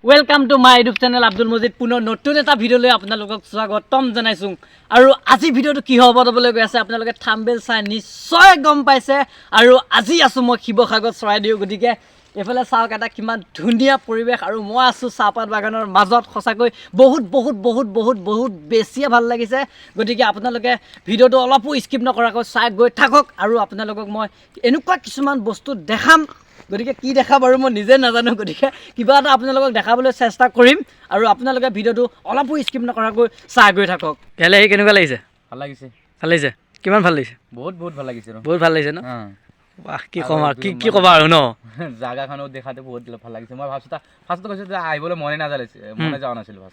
Welcome to my YouTube channel Abdul Majid পুনৰ নতুন এটা ভিডিঅ'লৈ আপোনালোকক স্বাগতম জনাইছোঁ আৰু আজি ভিডিঅ'টো কি হ'ব হ'বলৈ গৈ আছে আপোনালোকে থাম্বনেইল চাই নিশ্চয় গম পাইছে আৰু আজি আছোঁ মই শিৱসাগৰ চৰাইদেউ গতিকে এফালে চাওক এটা কিমান ধুনীয়া পৰিৱেশ আৰু মই আছোঁ চাহপাত বাগানৰ মাজত সঁচাকৈ বহুত বেছিয়ে ভাল লাগিছে গতিকে আপোনালোকে ভিডিঅ'টো অলপো স্কিপ নকৰাকৈ চাই গৈ থাকক আৰু আপোনালোকক মই এনেকুৱা কিছুমান বস্তু দেখাম গতিকে কি দেখাম আৰু মই নিজে নাজানো গতিকে কিবা এটা আপোনালোকক দেখাবলৈ চেষ্টা কৰিম আৰু আপোনালোকে ভিডিঅ'টো অলপো স্কিপ নকৰাকৈ চাই গৈ থাকক কেলে কেনেকুৱা লাগিছে ভাল লাগিছে কিমান ভাল লাগিছে বহুত ভাল লাগিছে বহুত ভাল লাগিছে ন বাহ কি ক'ম আৰু কি ক'বা আৰু ন জাগাখনো দেখাতে বহুত ভাল লাগিছে মই ফাৰ্ষ্টত কৈছোঁ যে আহিবলৈ মনে যোৱা নাছিলোঁ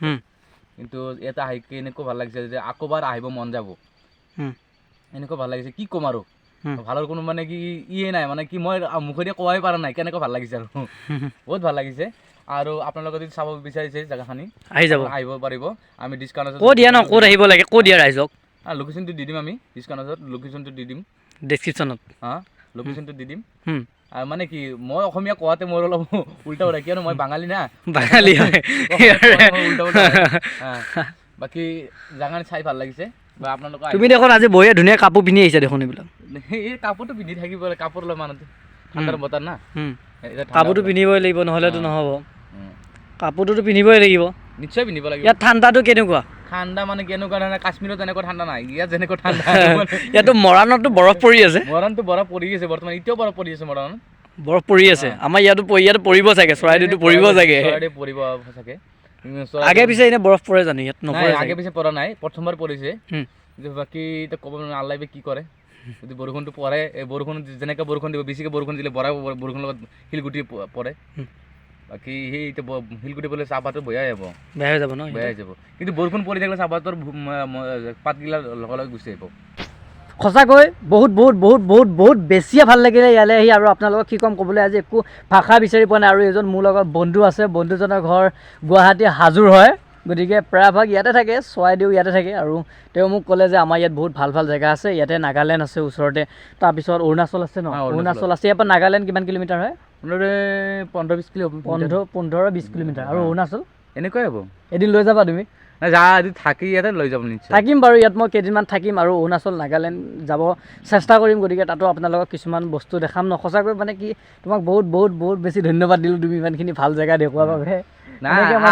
কিন্তু এটা আহি এনেকুৱা ভাল লাগিছে যে আকৌবাৰ আহিব মন যাব এনেকুৱা ভাল লাগিছে কি ক'ম আৰু ভালৰ কোনো মানে কি ইয়ে নাই মানে কি মই মুখেদি কোৱাই পৰা নাই কেনেকুৱা ভাল লাগিছে আৰু বহুত ভাল লাগিছে আৰু আপোনালোকে যদি চাব বিচাৰিছে জেগাখিনি আহিব পাৰিব আমি ডিছকাউণ্টত ক'ত দিয়া ন ক'ত আহিব লাগে ক'ত দিয়া ৰাইজক লোকেশ্যনটো দি দিম আমি ডিছকাউণ্টত লোকেশ্যনটো দি দিম ডেছক্ৰিপশ্যনত লোকেশ্যনটো দি দিম আৰু মানে কি মই অসমীয়া কোৱাতে মোৰ অলপ উল্টা উল্টা কিয়নো মই বাঙালী না বাকী জাগাখিনি চাই ভাল লাগিছে বা আপোনালোকৰ তুমি দেখোন আজি বঢ়িয়া ধুনীয়া কাপোৰ পিন্ধি আহিছা দেখোন এইবিলাক এই কাপোৰটো পিন্ধি থাকিব কাপোৰ লৈ মানুহ ঠাণ্ডাৰ বতৰ না কাপোৰটো পিন্ধিবই লাগিব নহ'লেতো নহ'ব কাপোৰটোতো পিন্ধিবই লাগিব নিশ্চয় পিন্ধিব লাগিব ইয়াত ঠাণ্ডাটো কেনেকুৱা ঠাণ্ডা মানে কেনেকুৱা ধৰণে কাশ্মীৰত যেনেকুৱা ঠাণ্ডা নাই ইয়াত যেনেকুৱা ঠাণ্ডা ইয়াতো মৰাণতো বৰফ পৰি আছে মৰাণটো বৰফ পৰি আছে বৰ্তমান এতিয়াও বৰফ পৰি আছে মৰাণত বৰফ পৰি আছে আমাৰ ইয়াতো পৰিব চাগে চৰাইদেউতো পৰিব চাগে পৰিব চাগে আগে পিছে এনে বৰফ পৰে জানো ইয়াত নপৰে আগে পিছে পৰা নাই প্ৰথমবাৰ পৰিছে বাকী এতিয়া ক'ব আল্লাই কি কৰে যদি বৰষুণটো পৰে এই বৰষুণ যেনেকৈ বৰষুণ দিব বেছিকৈ বৰষুণ দিলে বৰষুণৰ লগত শিলগুটি পৰে বাকী সেই এতিয়া শিলগুটি পৰিলে চাহপাতটো বেয়া হৈ যাব বেয়া হৈ যাব কিন্তু বৰষুণ পৰি থাকিলে চাহপাতৰ পাতগিলা লগে গুচি আহিব সঁচাকৈ বহুত বেছিয়ে ভাল লাগিলে ইয়ালৈ আহি আৰু আপোনালোকক কি ক'ম ক'বলৈ আজি একো ভাষা বিচাৰি পোৱা নাই আৰু এজন মোৰ লগত বন্ধু আছে বন্ধুজনৰ ঘৰ গুৱাহাটী হাজোৰ হয় গতিকে প্ৰায়ভাগ ইয়াতে থাকে চৰাইদেউ ইয়াতে থাকে আৰু তেওঁ মোক ক'লে যে আমাৰ ইয়াত বহুত ভাল জেগা আছে ইয়াতে নাগালেণ্ড আছে ওচৰতে তাৰপিছত অৰুণাচল আছে ন অৰুণাচল আছে ইয়াৰ পৰা নাগালেণ্ড কিমান কিলোমিটাৰ হয় 15-20 কিলোমিটাৰ আৰু অৰুণাচল এনেকুৱাই হ'ব এদিন লৈ যাবা তুমি থাকি ইয়াতে লৈ যাব নিশ্চয় থাকিম বাৰু ইয়াত মই কেইদিনমান থাকিম আৰু অৰুণাচল নাগালেণ্ড যাব চেষ্টা কৰিম গতিকে তাতো আপোনালোকক কিছুমান বস্তু দেখাম ন সঁচাকৈ মানে কি তোমাক বহুত বেছি ধন্যবাদ দিলোঁ তুমি ইমানখিনি ভাল জেগা দেখুওৱাৰ বাবে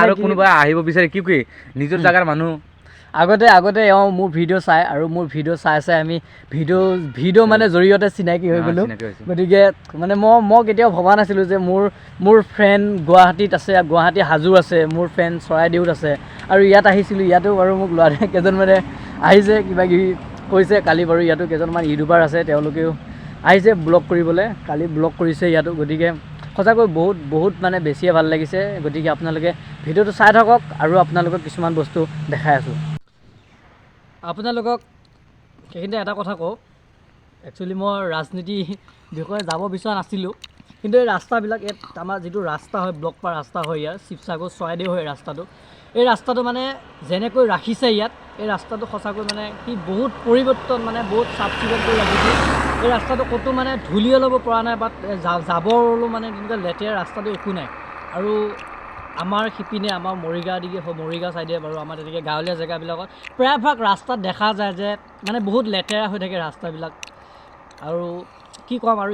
আৰু কোনোবা আহিব বিচাৰে কি নিজৰ জেগাৰ মানুহ আগতে মোৰ ভিডিঅ' চাই আৰু মোৰ ভিডিঅ' চাই আমি ভিডিঅ' মানে জৰিয়তে চিনাকি হৈ গ'লোঁ গতিকে মানে মই কেতিয়াও ভবা নাছিলোঁ যে মোৰ ফ্ৰেণ্ড গুৱাহাটীত আছে গুৱাহাটী হাজোৰ আছে মোৰ ফ্ৰেণ্ড চৰাইদেউত আছে আৰু ইয়াত আহিছিলোঁ ইয়াতো বাৰু মোক ল'ৰা কেইজনমানে আহিছে কিবাকিবি কৈছে কালি বাৰু ইয়াতো কেইজনমান ইউটিউবাৰ আছে তেওঁলোকেও আহিছে ব্লগ কৰিবলৈ কালি ব্লগ কৰিছে ইয়াতো গতিকে সঁচাকৈ বহুত মানে বেছিয়ে ভাল লাগিছে গতিকে আপোনালোকে ভিডিঅ'টো চাই থাকক আৰু আপোনালোকক কিছুমান বস্তু দেখাই আছোঁ আপোনালোকক সেইখিনিতে এটা কথা কওঁ একচুৱেলি মই ৰাজনীতি বিষয়ে যাব বিচৰা নাছিলোঁ কিন্তু এই ৰাস্তাবিলাক ইয়াত আমাৰ যিটো ৰাস্তা হয় ব্লক কৰা ৰাস্তা হয় ইয়াত শিৱসাগৰ চৰাইদেউ হয় ৰাস্তাটো এই ৰাস্তাটো মানে যেনেকৈ ৰাখিছে ইয়াত এই ৰাস্তাটো সঁচাকৈ মানে কি বহুত পৰিৱৰ্তন মানে বহুত চাফ চিকুণ কৰি ৰাখিছে এই ৰাস্তাটো ক'তো মানে ধূলিও ল'ব পৰা নাই বা জাবৰলো মানে তেনেকুৱা লেতেৰা ৰাস্তাটো একো নাই আৰু আমাৰ সিপিনে আমাৰ মৰিগাঁও চাইডে বাৰু আমাৰ তেনেকৈ গাঁৱলীয়া জেগাবিলাকত প্ৰায়ভাগ ৰাস্তাত দেখা যায় যে মানে বহুত লেতেৰা হৈ থাকে ৰাস্তাবিলাক আৰু কি ক'ম আৰু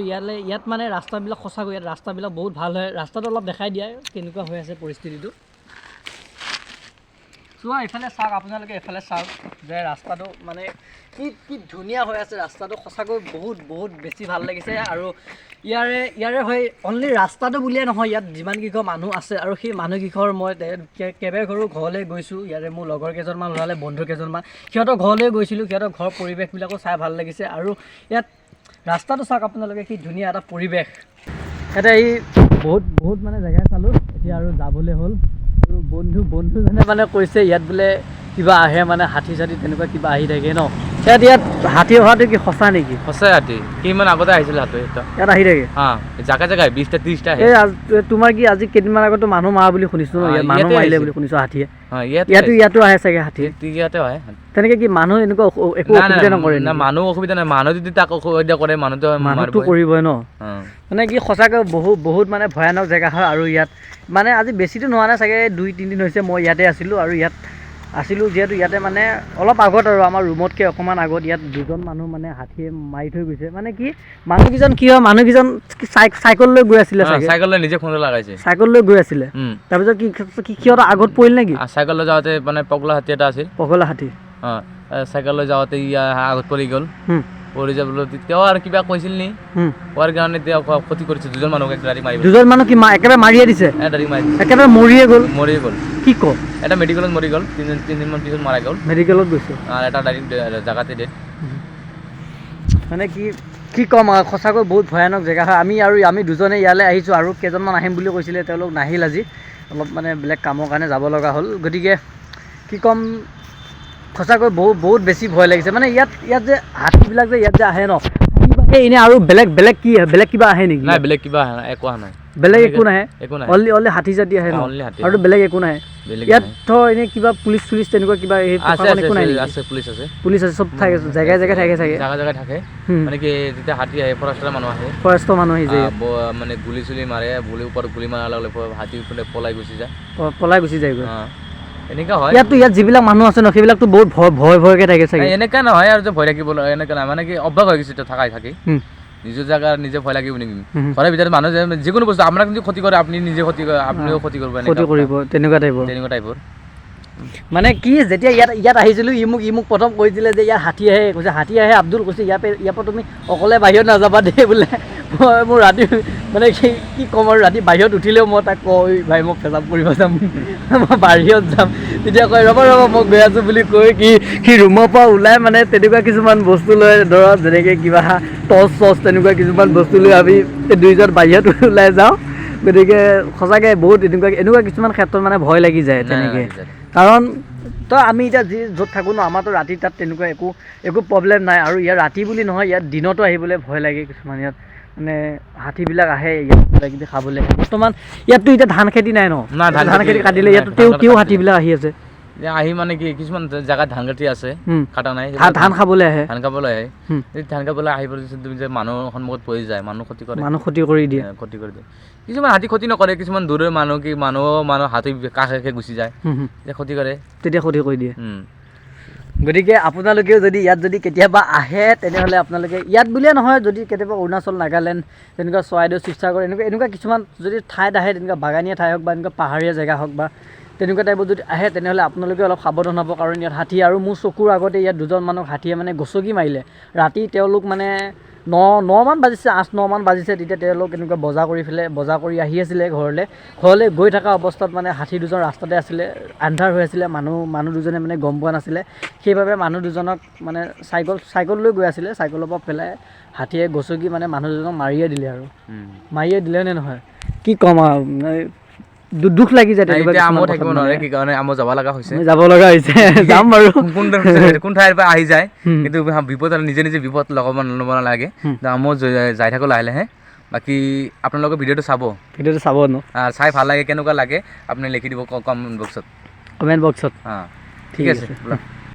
ইয়াত মানে ৰাস্তাবিলাক সঁচাকৈ ইয়াত ৰাস্তাবিলাক বহুত ভাল হয় ৰাস্তাটো অলপ দেখাই দিয়া কেনেকুৱা হৈ আছে পৰিস্থিতিটো চোৱা এইফালে চাওক আপোনালোকে এইফালে চাওক যে ৰাস্তাটো মানে কি ধুনীয়া হৈ আছে ৰাস্তাটো সঁচাকৈ বহুত বেছি ভাল লাগিছে আৰু ইয়াৰে হয় অনলি ৰাস্তাটো বুলিয়ে নহয় ইয়াত যিমানকেইঘৰ মানুহ আছে আৰু সেই মানুহকেইঘৰ মই কেইবাঘৰো ঘৰলৈ গৈছোঁ ইয়াৰে মোৰ লগৰ কেইজনমান ওলালে বন্ধু কেইজনমান সিহঁতৰ ঘৰলৈ গৈছিলোঁ সিহঁতৰ ঘৰৰ পৰিৱেশবিলাকো চাই ভাল লাগিছে আৰু ইয়াত ৰাস্তাটো চাওক আপোনালোকে কি ধুনীয়া এটা পৰিৱেশ ইয়াতে এই বহুত মানে জেগাই চালোঁ এতিয়া আৰু যাবলৈ হ'ল আৰু বন্ধুজনে মানে কৈছে ইয়াত বোলে কিবা আহে মানে হাতী চাতি তেনেকুৱা কিবা আহি থাকে ন ইয়াত হাতী অহাটো কি সঁচা নেকি? সঁচাই হাতী কিমান আগতে আহিছিল হাতী ইয়াত আহি থাকে জাগা জাগাই 20টা 30টা আহে। তোমাৰ কি আজি কেইদিনমান আগতো মানুহ মাৰা বুলি শুনিছো ন, ইয়াত মানুহ মাৰিলে বুলি শুনিছো হাতীয়ে। ইয়াতো আহে চাগে হাতী? ইয়াতে হয়। তেনেকে কি মানুহ এনেকুৱা একো অসুবিধা নকৰে? না মানুহ অসুবিধা নাই, মানুহ যদি তাক অসুবিধা কৰে মানুহটো কৰিবই ন। মানে কি সঁচাকৈ বহুত মানে ভয়ানক জেগা হয়। আৰু ইয়াত মানে আজি বেছিটো নোহোৱা নাই চাগে, 2-3 দিন হৈছে মই ইয়াতে আছিলোঁ। আৰু ইয়াত আছিলোঁ যিহেতু ইয়াতে মানে অলপ আগত আৰু আমাৰ ৰুমতকৈ অকণমান আগত ইয়াত 2জন মানুহ মানে হাতীয়ে মাৰি থৈ গৈছে। মানে কি মানুহকেইজন কি হয়, মানুহকেইজন চাইকেল লৈ গৈ আছিলে চাগে, চাইকেল লৈ নিজে খুন্দা লগাইছে, চাইকেল লৈ গৈ আছিলে। তাৰপিছত কি সিহঁতৰ আগত পৰিল নেকি? চাইকেল লৈ যাওঁতে মানে পগলা হাতী এটা আছিল, পগলা হাতী চাইকেল লৈ যাওঁতে আগত পৰি গ'ল। পৰি যাবলৈ তেওঁ আৰু কিবা কৈছিল নি, কোৱাৰ কাৰণে তেওঁ ক্ষতি কৰিছে 2জন মানুহক। গাড়ী মাৰি 2জন মানুহ কি একেবাৰে মাৰিয়ে দিছে? গাড়ী মাৰি একেবাৰে মৰিয়ে গ'ল। কি ক? এটা মেডিকেলত মৰি গ'ল, 3 দিনমান পিছত মাৰা গ'ল, মেডিকেলত গৈছে। আৰু এটা ডাইৰেক্ট জাগাতে ডেথ। মানে কি ক'ম আৰু সঁচাকৈ বহুত ভয়ানক জেগা হয়। আমি 2জনে ইয়ালৈ আহিছোঁ, আৰু কেইজনমান আহিম বুলি কৈছিলে, তেওঁলোক নাহিল আজি, অলপ মানে বেলেগ কামৰ কাৰণে যাব লগা হ'ল। গতিকে কি ক'ম, সঁচাকৈ বহুত বেছি ভয় লাগিছে। মানে ইয়াত যে হাতীবিলাক যে ইয়াত যে আহে ন, এনেই আৰু বেলেগ কিবা আহে নেকি? নাই, বেলেগ কিবা একো অহা নাই, বেলেগ একো নাহে, অনলি হাতী জাতি আহে ন, আৰু বেলেগ একো নাহে। ইয়াত ধৰ এনেই কিবা পুলিচ তেনেকুৱা কিবা একো নাই? আছে, পুলিচ আছে, চব থাকে, জেগাই থাকে চাগে, জেগাই থাকে। মানে কি যেতিয়া হাতী আহে, ফৰেষ্টৰ মানুহ আহি যায়, মানে গুলি মাৰে, ওপৰত গুলি মাৰাৰ লগে লগে হাতী পলাই গুচি যায়। এনেকা হয়। ইয়াত যিবিলাক মানুহ আছে ন, সেইবিলাকতো বহুত ভয়কে থাকে চাগে? এনেকা নহয় আৰু যে ভয় থাকিব, এনেকা নহয়, মানে কি অভ্যাস হৈ গৈছে থাকি নিজৰ জেগা নিজে ভয় লাগিব নেকি? ঘৰৰ ভিতৰত মানুহ যিকোনো বস্তু আপোনাক যদি ক্ষতি কৰে, আপুনি নিজে ক্ষতি কৰে, আপুনিও ক্ষতি কৰিব, তেনেকুৱা টাইপৰ। মানে কি যেতিয়া ইয়াত আহিছিলোঁ, ই মোক প্ৰথম কৈছিলে যে ইয়াত হাতী আহে, কৈছে হাতী আহে আব্দুল, কৈছে ইয়াৰ পৰা তুমি অকলে বাহিৰত নাযাবা দেই বোলে। মোৰ ৰাতি মানে কি ক'ম আৰু, ৰাতি বাহিৰত উঠিলেও মই তাক কওঁ, ভাই মই পেচাব কৰিব যাম, মই বাহিৰত যাম, তেতিয়া কয় ৰ'ব মই গৈ আছোঁ বুলি কৈ সি ৰুমৰ পৰা ওলাই মানে তেনেকুৱা কিছুমান বস্তু লৈ, ধৰক যেনেকৈ কিবা টৰ্চ তেনেকুৱা কিছুমান বস্তু লৈ আমি 2জন বাহিৰত ওলাই যাওঁ। গতিকে সঁচাকৈ বহুত এনেকুৱা কিছুমান ক্ষেত্ৰত মানে ভয় লাগি যায় তেনেকৈ। কাৰণ আমি এতিয়া য'ত থাকোঁ ন, আমাৰতো ৰাতি তাত তেনেকুৱা একো প্ৰব্লেম নাই। আৰু ইয়াত ৰাতি বুলি নহয়, ইয়াত দিনতো আহিবলৈ ভয় লাগে কিছুমান। ইয়াত মানে হাতীবিলাক আহে ইয়াত কিবা খাবলৈ। বৰ্তমান ইয়াততো এতিয়া ধান খেতি নাই ন, ধান খেতি কাটিলে, ইয়াতো তেওঁ হাতীবিলাক আহি আছে। আহি মানে কি কিছুমান জেগাত ধান খেতি আছে, কাটা নাই, ধান খাবলৈ আহে। ধান খাবলৈ আহি তুমি যে মানুহৰ সন্মুখত পৰি যায়, মানুহ ক্ষতি কৰি দিয়ে। কিছুমান হাতী ক্ষতি নকৰে, কিছুমান দূৰৰ মানুহ হাতী কাষে গুচি যায়, তেতিয়া ক্ষতি কৰি দিয়ে। গতিকে আপোনালোকেও যদি কেতিয়াবা আহে, তেনেহ'লে আপোনালোকে ইয়াত বুলিয়ে নহয়, যদি কেতিয়াবা অৰুণাচল, নাগালেণ্ড, তেনেকুৱা চৰাইদেউ, শিৱসাগৰ এনেকুৱা কিছুমান যদি ঠাইত আহে, তেনেকুৱা বাগানীয়া ঠাই হওক বা এনেকুৱা পাহাৰীয়া জেগা হওক বা তেনেকুৱা টাইপত যদি আহে, তেনেহ'লে আপোনালোকে অলপ সাৱধান হ'ব। কাৰণ ইয়াত হাতী, আৰু মোৰ চকুৰ আগতে ইয়াত 2জন মানুহক হাতীয়ে মানে গছকি মাৰিলে। ৰাতি তেওঁলোক মানে 9 মান বাজিছে, 8-9 মান বাজিছে, তেতিয়া তেওঁলোক এনেকুৱা বজাৰ কৰি আহি আছিলে ঘৰলৈ গৈ থকা অৱস্থাত মানে হাতী 2জন ৰাস্তাতে আছিলে, আন্ধাৰ হৈ আছিলে, মানুহ 2জনে মানে গম পোৱা নাছিলে। সেইবাবে মানুহ 2জনক মানে চাইকেল লৈ গৈ আছিলে, চাইকেলৰ পৰা পেলাই হাতীয়ে গছকি মানে মানুহ 2জনক মাৰিয়ে দিলে। আৰু মাৰিয়ে দিলে নে নহয়, কি ক'ম আৰু, দুখ লাগি যায়। যাব লগা হৈছে, যাম বাৰু, কোন ঠাইৰ পৰা আহি যায়, কিন্তু বিপদ নিজে বিপদ ল'ব নালাগে। মই যাই থাকোঁ লাহে লাহে। বাকী আপোনালোকে ভিডিঅ'টো চাব ন, চাই ভাল লাগে, কেনেকুৱা লাগে আপুনি লিখি দিব কমেণ্ট বক্সত। ঠিক আছে।